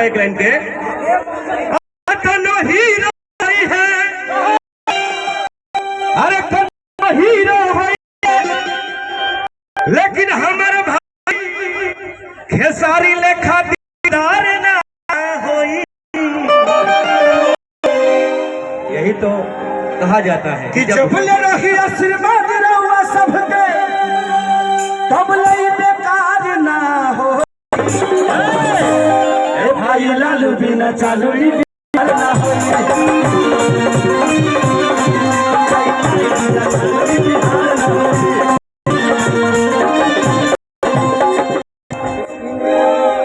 एक लाइन के हीरो है, अरे हीरो है, लेकिन हमारे भाई खेसारी लेखा दीदार ना होई। यही तो कहा जाता है कि जब रही आशीर्वाद रहुआ सबके तब लई बेकार ना हो। भाई लालू बिना चालू ना हो।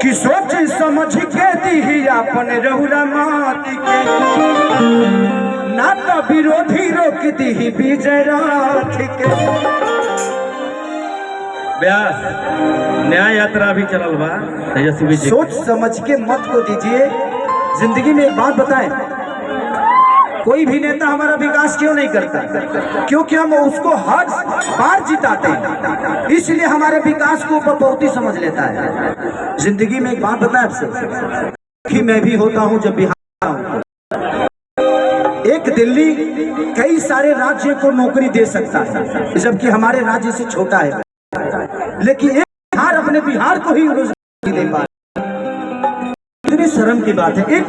कि सोच समझ के दी अपन रहुरा माटी के, ना तो विरोधी रोक दी विजय रात के। व्यास न्याय यात्रा भी चलल बा, तेजस्वी जी सोच समझ के मत को दीजिए। जिंदगी में एक बात बताएं, कोई भी नेता हमारा विकास क्यों नहीं करता? क्योंकि हम उसको हर बार जिताते हैं, इसलिए हमारे विकास को ऊपर बहुत ही समझ लेता है। जिंदगी में एक बात बताएं आपसे कि मैं भी होता हूं जब बिहार हूं। एक दिल्ली कई सारे राज्य को नौकरी दे सकता है, जबकि हमारे राज्य से छोटा है, लेकिन एक बिहार अपने बिहार को ही रोजगार दे पा रहा। कितनी शर्म की बात है, एक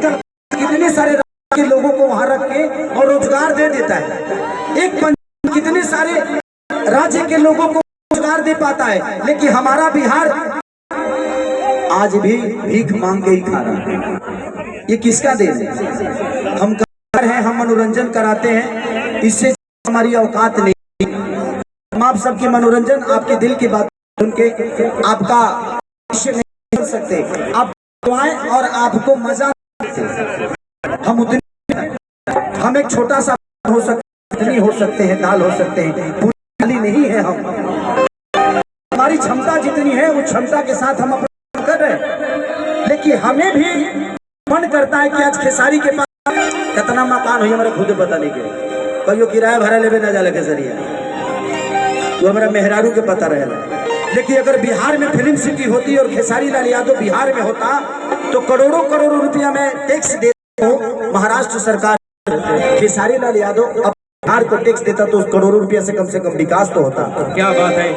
कितने सारे के लोगों को वहां रख के और रोजगार दे देता है। एक पंजाब कितने सारे राज्य के लोगों को रोजगार दे पाता है, लेकिन हमारा बिहार आज भी भीख मांग के ही खा रहा है। ये किसका देन है? हम कर हैं, हम मनोरंजन कराते हैं, इससे हमारी औकात नहीं। हम आप सबके मनोरंजन, आपके दिल की बात सुन के आपका नहीं कर सकते, आप और आपको मजा हम उतने, हम एक छोटा सा हो सकते, इतनी हो सकते हैं, दाल हो सकते हैं, पूरी नहीं है। हम हमारी क्षमता जितनी है उस क्षमता के साथ हम अपना कर रहे हैं, लेकिन हमें भी मन करता है कि आज खेसारी के पास कितना मकान हो हमारा खुद पता नहीं के, कहियो किराया भाड़ा लेवे ना जाला खेसरिया, वो हमारा मेहरारू के पता रहेगा। लेकिन अगर बिहार में फिल्म सिटी होती और खेसारी लाल यादव बिहार में होता तो करोड़ों करोड़ों रुपया में टैक्स देता हूँ महाराष्ट्र सरकार। खेसारी लाल यादव अब बिहार को टैक्स देता तो करोड़ों रुपया से कम विकास तो होता। क्या बात है,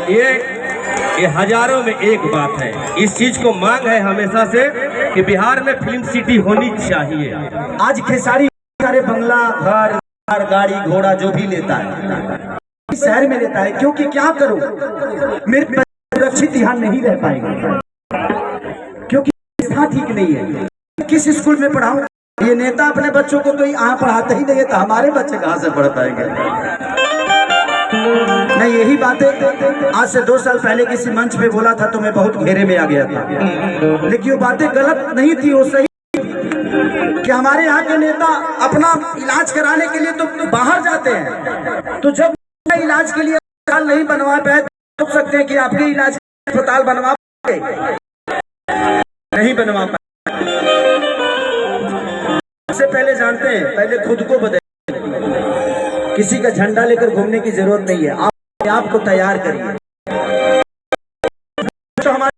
ये हजारों में एक बात है। इस चीज को मांग है हमेशा से कि बिहार में फिल्म सिटी होनी चाहिए। आज खेसारी सारे बंगला, घर, गाड़ी घोड़ा जो भी लेता है शहर में लेता है, क्योंकि क्या करूं मेरे सुरक्षित यहाँ नहीं रह पाएंगे, क्योंकि व्यवस्था ठीक नहीं है। किस स्कूल में पढ़ाऊं? ये नेता अपने बच्चों को तो यहाँ पढ़ाते ही नहीं है, तो हमारे बच्चे कहाँ से पढ़ पाएंगे? मैं यही बातें आज से 2 साल पहले किसी मंच पे बोला था तो मैं बहुत घेरे में आ गया था, लेकिन वो बातें गलत नहीं थी, वो सही कि हमारे यहाँ के नेता अपना इलाज कराने के लिए तो बाहर जाते हैं, तो जब इलाज के लिए अस्पताल नहीं बनवा पाए तो सकते हैं कि आपके इलाज अस्पताल बनवा पाए, नहीं बनवा पाए। सबसे पहले जानते हैं, पहले खुद को बदलिए। किसी का झंडा लेकर घूमने की जरूरत नहीं है, आप आपको तैयार करिए। तो हमारे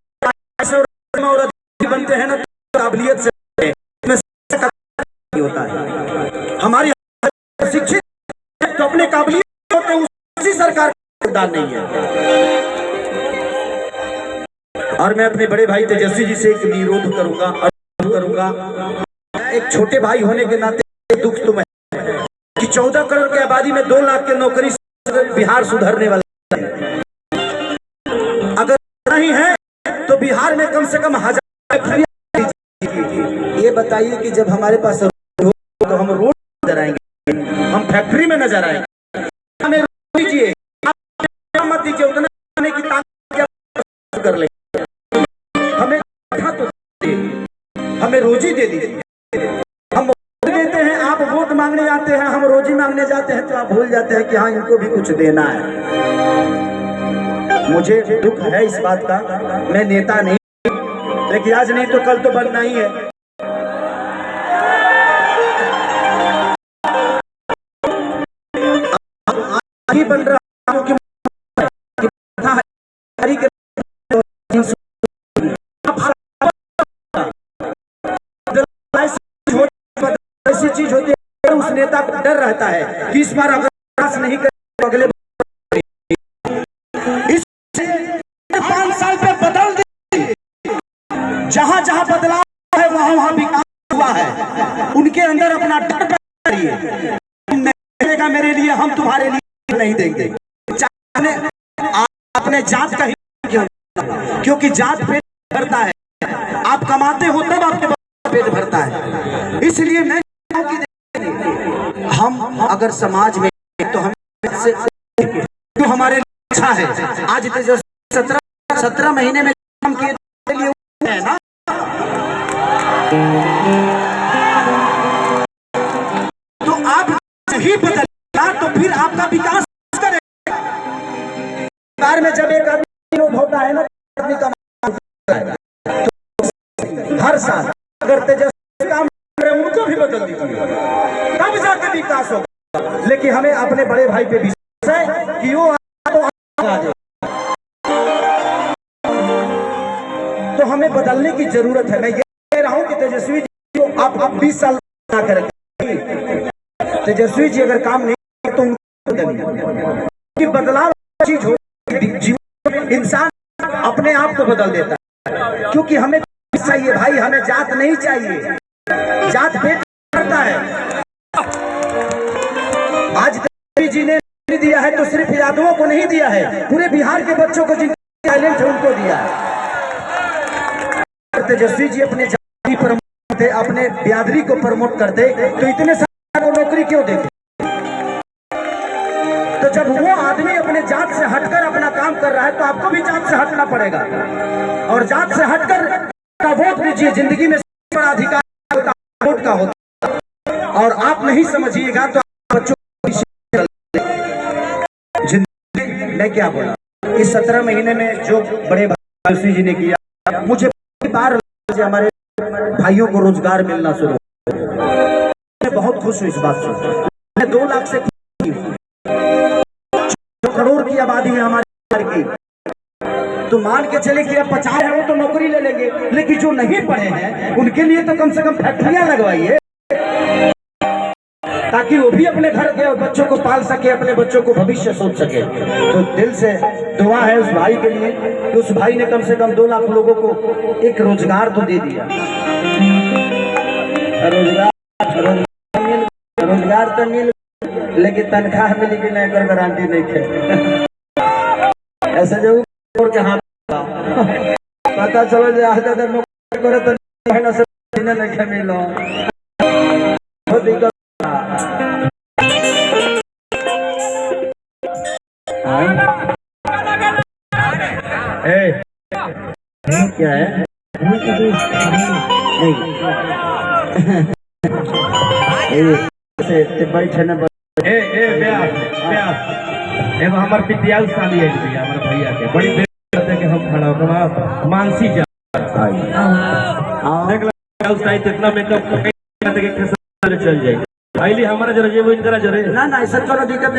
बनते हैं ना काबिलियत से होता है। हमारी शिक्षित तो अपने काबिलियत होते हैं, उसी सरकार का योगदान नहीं है। और मैं अपने बड़े भाई तेजस्वी जी से एक निरोध करूंगा, एक छोटे भाई होने के नाते दुख तुम्हें कि 14 करोड़ की आबादी में 2 लाख के नौकरी बिहार सुधरने वाला है। अगर नहीं है तो बिहार में कम से कम 1000। ये बताइए कि जब हमारे पास तो हम रोड नजर आएंगे, हम फैक्ट्री में नजर आएंगे, हमें दीजिए, मत दीजिए, उतना की ताकत कर ले, हमें तो हमें रोजी दे दीजिए। हम वोट देते हैं, आप वोट मांगने जाते हैं, हम रोजी मांगने जाते हैं, तो आप भूल जाते हैं कि हाँ इनको भी कुछ देना है। मुझे दुख है इस बात का, मैं नेता नहीं, लेकिन आज नहीं तो कल तो बनना ही है। आगे बन रहा हूं कि उस नेता को डर रहता है कि इस बार अगर विकास नहीं करे तो अगले 5 साल पे बदल दे। जहां जहां बदलाव है वहां वहां विकास हुआ है। उनके अंदर अपना डर पैदा करिए, देगा मेरे लिए, हम तुम्हारे लिए नहीं देंगे। अपने जात का ही क्यों, क्योंकि जात पेट भरता है। आप कमाते हो तब आपके पेट भरता है। इसलिए मैं हम अगर समाज में तो हम तो हमारे लिए अच्छा है। आज 17 महीने में काम किए है ना, तो आप ही बदलना तो फिर आपका विकास करेगा। बिहार में जब एक आदमी होता है ना, आदमी का तो हर साल अगर तेजस्वी काम कर रहे उनको भी बदल दीजिए, तब जाकर विकास होगा। लेकिन हमें अपने बड़े भाई पे विश्वास है कि वो तो हमें बदलने की जरूरत है। मैं ये कह रहा हूं कि तेजस्वी जी को आप 20 साल कर, तेजस्वी जी अगर काम नहीं तो उनको बदलाव चीज हो, जीवन इंसान अपने आप को बदल देता है। क्योंकि हमें चाहिए भाई, हमें जात नहीं चाहिए, जात पेट करता है। आज तेजस्वी जी ने दिया है तो सिर्फ यादवों को नहीं दिया है, पूरे बिहार के बच्चों को जिनके टैलेंट है उनको दिया है। तेजस्वी जी अपने जाति प्रमोट करते, अपने बिरादरी को प्रमोट करते तो इतने सारे को नौकरी क्यों देते? तो जब वो आदमी अपने जात से हटकर अपना काम कर रहा है तो आपको भी जात से हटना पड़ेगा और जात से हटकर वोट दीजिए। जिंदगी में सबसे बड़ा अधिकार वोट का होता है और आप नहीं समझिएगा तो बच्चों जिंदगी। मैं क्या बोला, इस 17 महीने में जो बड़े तेजस्वी जी ने किया, मुझे बार हमारे भाइयों को रोजगार मिलना शुरू, मैं बहुत खुश हूँ इस बात से। मैं 2 लाख से 2 करोड़ की आबादी है हमारे की, तो मान के चले कि अब 50 है वो तो नौकरी ले लेंगे, लेकिन जो नहीं पढ़े हैं उनके लिए तो कम से कम फैक्ट्रियां लगवाइए ताकि वो भी अपने घर के बच्चों को पाल सके, अपने बच्चों को भविष्य सोच सके। तो दिल से दुआ है उस भाई के लिए कि उस भाई ने कम से कम 2 लाख लोगों को एक रोजगार तो दे दिया। रोजगार तो मिल, लेकिन तनख्वाह मिली कि नहीं कर गारंटी नहीं थे। ऐसे जो के हाथ पता चलो जो आज अगर नौकरी करे तो महीना से नहीं मिलो, बहुत दिक्कत। क्या है एगो हमार विद्यालय शादी है हमारे भैया के, बड़ी देर कि हम खड़ा होकर मानसी जा इतना मेकअप चल जाए। हमारा जरा जेब जरा जरे ना ऐसा कोनो दिक्कत नहीं।